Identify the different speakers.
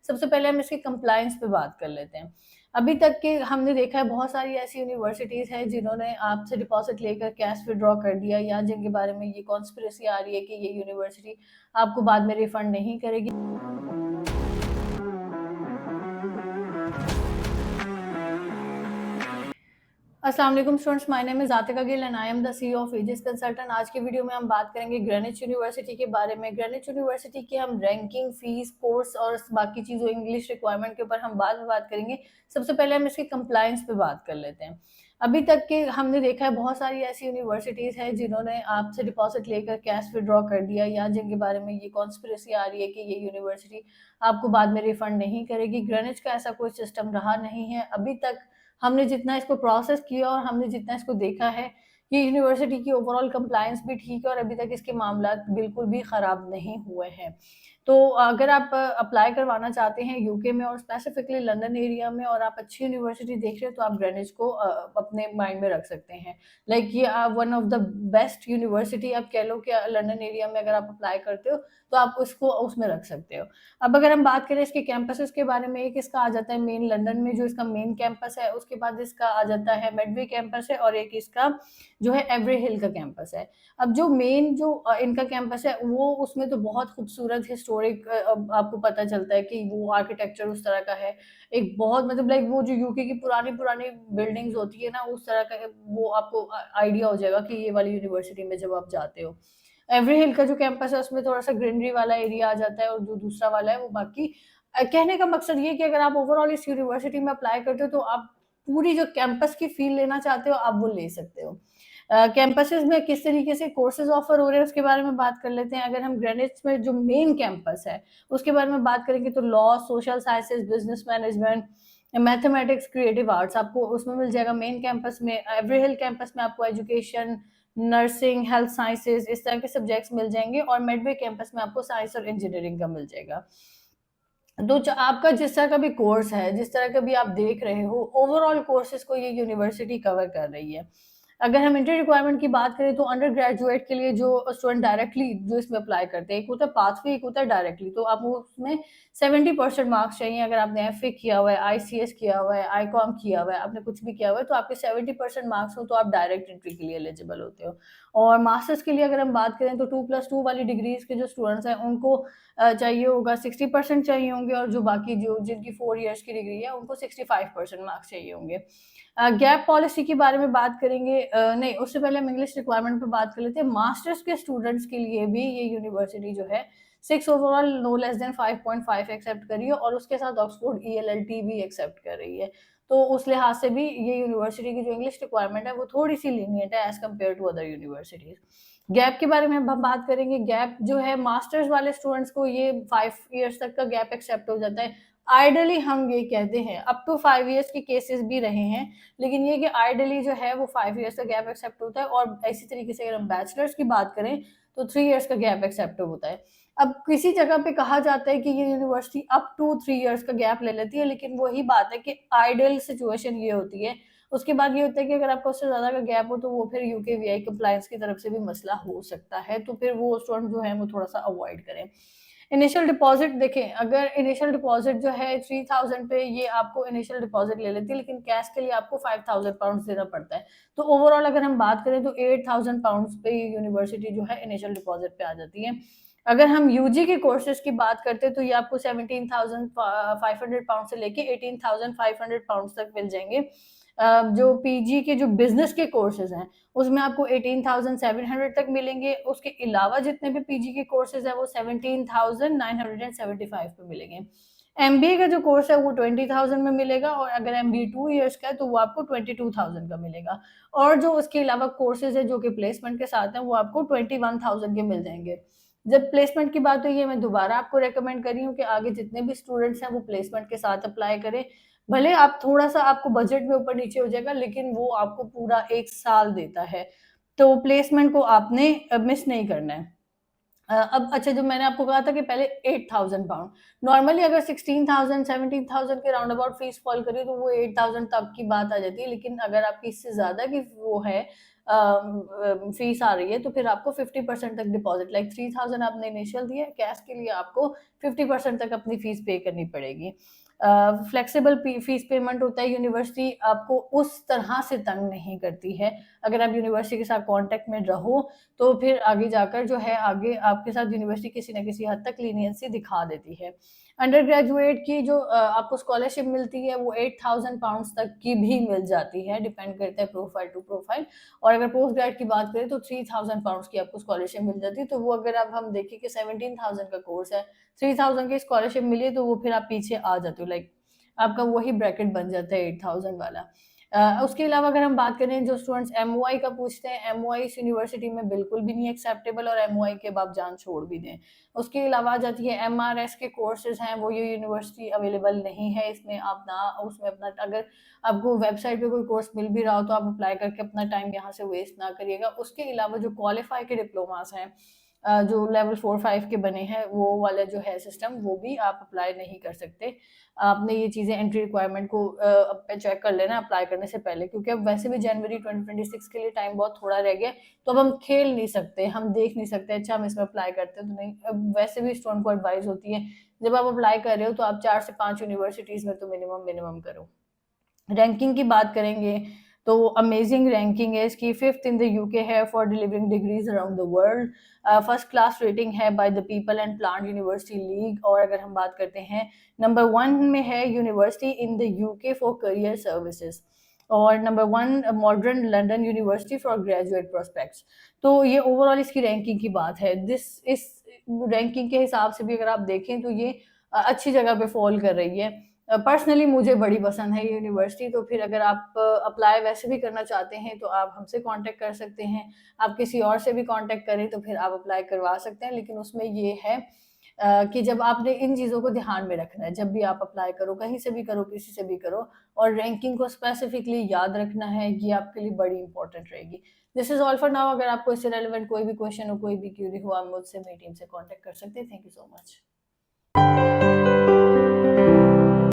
Speaker 1: सबसे पहले हम इसकी कंप्लायंस पे बात कर लेते हैं। अभी तक के हमने देखा है बहुत सारी ऐसी यूनिवर्सिटीज़ हैं जिन्होंने आपसे डिपॉज़िट लेकर कैश विथड्रॉ कर दिया या जिनके बारे में ये कॉन्स्पिरेसी आ रही है कि ये यूनिवर्सिटी आपको बाद में रिफंड नहीं करेगी। अस्सलाम वालेकुम students, my name is Aatika Gill and I am the CEO of Aegis consultant. आज की वीडियो में हम बात करेंगे ग्रीनिच यूनिवर्सिटी के बारे में। ग्रीनिच यूनिवर्सिटी की हम रैंकिंग, फीस, कोर्स और बाकी चीज़ों इंग्लिश रिक्वायरमेंट के ऊपर हम बाद में बात करेंगे। सबसे पहले हम इसकी कंप्लायंस पे बात कर लेते हैं। अभी तक के हमने देखा है बहुत सारी ऐसी यूनिवर्सिटीज़ हैं जिन्होंने आपसे डिपॉज़िट लेकर कैश विथड्रॉ कर दिया या जिनके बारे में ये कॉन्स्पिरेसी आ रही है कि ये यूनिवर्सिटी आपको बाद में रिफंड नहीं करेगी। ग्रीनिच का ऐसा कोई सिस्टम रहा नहीं है अभी तक। हमने जितना इसको प्रोसेस किया और हमने जितना इसको देखा है, ये यूनिवर्सिटी की ओवरऑल कंप्लायंस भी ठीक है और अभी तक इसके मामलात बिल्कुल भी ख़राब नहीं हुए हैं। तो अगर आप अप्लाई करवाना चाहते हैं यूके में और स्पेसिफिकली लंदन एरिया में और आप अच्छी यूनिवर्सिटी देख रहे हो, तो आप ग्रीनिच को अपने माइंड में रख सकते हैं। लाइक ये one of the best university आप कह लो कि लंदन एरिया में अगर आप अप्लाई करते हो, तो आप उसको उसमें रख सकते हो। अब अगर हम बात करें इसके कैंपसेस के बारे में, एक इसका आ जाता है मेन लंदन में जो इसका मेन कैंपस है, उसके बाद इसका आ जाता है मेडवे कैंपस है और एक इसका जो है एवरी हिल का कैंपस है। अब जो मेन जो इनका कैंपस है वो उसमें तो बहुत खूबसूरत हिस्टोरिक आपको पता चलता है कि वो आर्किटेक्चर उस तरह का है। एक बहुत मतलब लाइक वो जो यूके की पुरानी-पुरानी बिल्डिंग्स होती है ना, उस तरह का वो आपको आइडिया हो जाएगा कि ये वाली यूनिवर्सिटी में जब आप जाते हो। एवरी हिल का जो कैंपस है उसमें थोड़ा-सा ग्रीनरी वाला एरिया आ जाता है और जो दूसरा वाला है वो बाकी कहने का मकसद ये है कि अगर आप ओवरऑल इस यूनिवर्सिटी में अप्लाई करते हो तो आप पूरी जो कैंपस की फील लेना चाहते हो आप वो ले सकते हो। कैंपसेस में किस तरीके से कोर्सेज़ ऑफर हो रहे हैं उसके बारे में बात कर लेते हैं। अगर हम ग्रीनिच में जो मेन कैंपस है उसके बारे में बात करेंगे तो law, social sciences, business management, mathematics, creative arts आपको उसमें मिल जाएगा मेन कैंपस में। एवरी हिल कैंपस में आपको एजुकेशन, नर्सिंग, हेल्थ साइंसेज़ इस तरह के सब्जेक्ट्स मिल जाएँगे और मिडवे कैंपस में आपको साइंस और इंजीनियरिंग का मिल जाएगा। तो ज आपका जिस तरह का भी कोर्स है, जिस तरह का भी आप देख रहे हो, ओवरऑल कोर्सेज़ को ये यूनिवर्सिटी कवर कर रही है। अगर हम एंट्री रिक्वायरमेंट की बात करें तो अंडर ग्रेजुएट के लिए जो स्टूडेंट डायरेक्टली जो इसमें अप्लाई करते हैं, एक होता है पाथवे, एक होता है डायरेक्टली। तो आप उसमें 70% मार्क्स चाहिए अगर आपने एफए किया हुआ है, आईसीएस किया हुआ है, आईकॉम किया हुआ है, आपने कुछ भी किया हुआ है, तो आपके 70% मार्क्स हो तो आप डायरेक्ट एंट्री के लिए एलिजिबल होते हो। और मास्टर्स के लिए अगर हम बात करें तो 2+2 वाली डिग्रीज़ के जो स्टूडेंट्स हैं उनको चाहिए होगा 60% चाहिए होंगे और जो बाकी जो जिनकी 4 इयर्स की डिग्री है उनको 65% मार्क्स चाहिए होंगे। गैप पॉलिसी के बारे में बात करेंगे नहीं उससे पहले हम इंग्लिश रिक्वायरमेंट पे बात कर लेते हैं। मास्टर्स के स्टूडेंट्स के लिए भी ये यूनिवर्सिटी जो है 6 overall no less than 5.5 accept कर रही है और उसके साथ ऑक्सफोर्ड ईएलएलटी भी एक्सेप्ट कर रही है। तो उस लिहाज से भी ये यूनिवर्सिटी की जो इंग्लिश रिक्वायरमेंट है वो थोड़ी-सी लीनिएंट है as compare to other universities. Gap के बारे में अब हम बात करेंगे। गैप जो है मास्टर्स वाले स्टूडेंट्स को ये 5 इयर्स तक का गैप एक्सेप्ट हो जाता है। आइडियली हम ये कहते हैं अप टू 5 इयर्स के केसेस भी रहे हैं, लेकिन ये कि आइडियली जो है वो 5 इयर्स का गैप एक्सेप्ट होता है और इसी तरीके से अगर हम बैचलर्स की बात करें तो 3 इयर्स का गैप एक्सेप्ट होता है। अब किसी जगह पे कहा जाता है कि ये यूनिवर्सिटी अप टू 3 इयर्स का गैप ले लेती है, लेकिन वही बात है कि आइडियल सिचुएशन ये होती है। उसके बाद ये होता है कि अगर आपका उससे ज़्यादा का गैप हो तो वो फिर यूकेवीआई कंप्लायंस की तरफ से भी मसला हो सकता है, तो फिर वो स्टूडेंट जो है वो थोड़ा-सा अवॉइड करें। इनिशियल डिपॉज़िट देखें, अगर इनिशियल डिपॉज़िट जो है 3000 पे ये आपको इनिशियल डिपॉज़िट ले लेती है, लेकिन कैश के लिए आपको 5000 पाउंड्स देना पड़ता है। तो ओवरऑल अगर हम बात करें तो 8000 पाउंड्स पे ये यूनिवर्सिटी जो है इनिशियल डिपॉज़िट पे आ जाती है। अगर हम यूजी के कोर्सेज़ की बात करते हैं तो ये आपको 17,500 पाउंड से लेके 18,500 पाउंड्स तक मिल जाएँगे। जो पीजी के जो बिज़नेस के कोर्सेज़ हैं, उसमें आपको 18,700 तक मिलेंगे। उसके अलावा जितने भी पीजी के कोर्सेज़ हैं वो 17,975 पे मिलेंगे। एमबीए का जो कोर्स है वो 20,000 में मिलेगा और अगर एमबीए 2 इयर्स का है तो वो आपको 22,000 का मिलेगा। और जो उसके अलावा कोर्सेज़ हैं जो कि प्लेसमेंट के साथ हैं वो आपको 21,000 के मिल जाएँगे। जब प्लेसमेंट की बात हुई है, मैं दोबारा आपको रिकमेंड कर रही हूँ कि आगे जितने भी स्टूडेंट्स हैं वो प्लेसमेंट के साथ अप्लाई करें। भले आप थोड़ा-सा आपको बजट में ऊपर-नीचे हो जाएगा, लेकिन वो आपको पूरा 1 साल देता है। तो प्लेसमेंट को आपने मिस नहीं करना है। अब अच्छा जो मैंने आपको कहा था कि पहले 8000 पाउंड, नॉर्मली अगर 16,000 17,000 के राउंड अबाउट फीस फॉल करी तो वो 8000 तक की बात आ जाती है, लेकिन अगर आपकी इससे ज़्यादा की वो है फीस आ रही है, तो फिर आपको 50% तक डिपॉजिट, लाइक 3000 आपने इनिशियल दिया कैश के लिए, आपको 50% तक अपनी फीस पे करनी पड़ेगी। फ्लेक्सिबल फीस पेमेंट होता है, यूनिवर्सिटी आपको उस तरह से तंग नहीं करती है। अगर आप यूनिवर्सिटी के साथ कांटेक्ट में रहो तो फिर आगे जाकर जो है, आगे आपके साथ यूनिवर्सिटी किसी न किसी हद तक लीनियंसी दिखा देती है। अंडर ग्रेजुएट की जो आपको स्कॉलरशिप मिलती है वो 8000 पाउंड्स तक की भी मिल जाती है, डिपेंड करता है प्रोफाइल टू प्रोफाइल। और अगर पोस्ट ग्रेड की बात करें तो 3000 पाउंड्स की आपको स्कॉलरशिप मिल जाती है। तो वो अगर अब हम देखें कि 17000 का कोर्स है, 3000 की स्कॉलरशिप मिली है, तो वो फिर आप पीछे आ जाते हो, लाइक आपका वही ब्रैकेट बन जाता है 8000 वाला। उसके अलावा अगर हम बात करें, जो स्टूडेंट्स एमओआई का पूछते हैं, एमओआई इस यूनिवर्सिटी में बिल्कुल भी नहीं एक्सेप्टेबल, और एमओआई के बाद जान छोड़ भी दें। उसके अलावा आ जाती है एमआरएस के कोर्सेज हैं, वो ये यूनिवर्सिटी अवेलेबल नहीं है इसमें। आप ना उसमें अपना, अगर आपको वेबसाइट पे कोई कोर्स मिल भी रहा हो तो आप अप्लाई करके अपना टाइम यहाँ से वेस्ट ना करिएगा। उसके अलावा जो क्वालिफाई के डिप्लोमास हैं, जो लेवल 4-5 के बने हैं, वो वाला जो है सिस्टम, वो भी आप अप्लाई नहीं कर सकते। आपने ये चीज़ें एंट्री रिक्वायरमेंट को चेक कर लेना अप्लाई करने से पहले, क्योंकि अब वैसे भी जनवरी 2026 के लिए टाइम बहुत थोड़ा रह गया, तो अब हम खेल नहीं सकते, हम देख नहीं सकते अच्छा हम इसमें अप्लाई करते हैं तो नहीं। अब वैसे भी स्टूडेंट को एडवाइस होती है, जब आप अप्लाई कर रहे हो तो आप 4 से 5 यूनिवर्सिटीज़ में तो मिनिमम करो। रैंकिंग की बात करेंगे तो अमेजिंग रैंकिंग है इसकी, 5th इन द यूके है for delivering degrees around the world. First class rating है by the people and planet university league. और अगर हम बात करते हैं, नंबर 1 में है university in the UK for career services, और number 1 modern London university for graduate prospects. तो ये ओवरऑल इसकी रैंकिंग की बात है। इस रैंकिंग के हिसाब से भी अगर आप देखें तो ये अच्छी जगह पे फॉल कर रही है। पर्सनली मुझे बड़ी पसंद है ये यूनिवर्सिटी। तो फिर अगर आप अप्लाई वैसे भी करना चाहते हैं तो आप हमसे कांटेक्ट कर सकते हैं। आप किसी और से भी कांटेक्ट करें तो फिर आप अप्लाई करवा सकते हैं। लेकिन उसमें ये है कि जब आपने इन चीज़ों को ध्यान में रखना है, जब भी आप अप्लाई करो, कहीं से भी करो, किसी से भी करो, और रैंकिंग को स्पेसिफिकली याद रखना है, ये आपके लिए बड़ी इंपॉर्टेंट रहेगी। This is all for now. अगर आपको इससे रेलिवेंट कोई भी क्वेश्चन हो, कोई भी क्यूरी हो, आप मुझसे, मेरी टीम से कांटेक्ट कर सकते हैं। Thank you so much.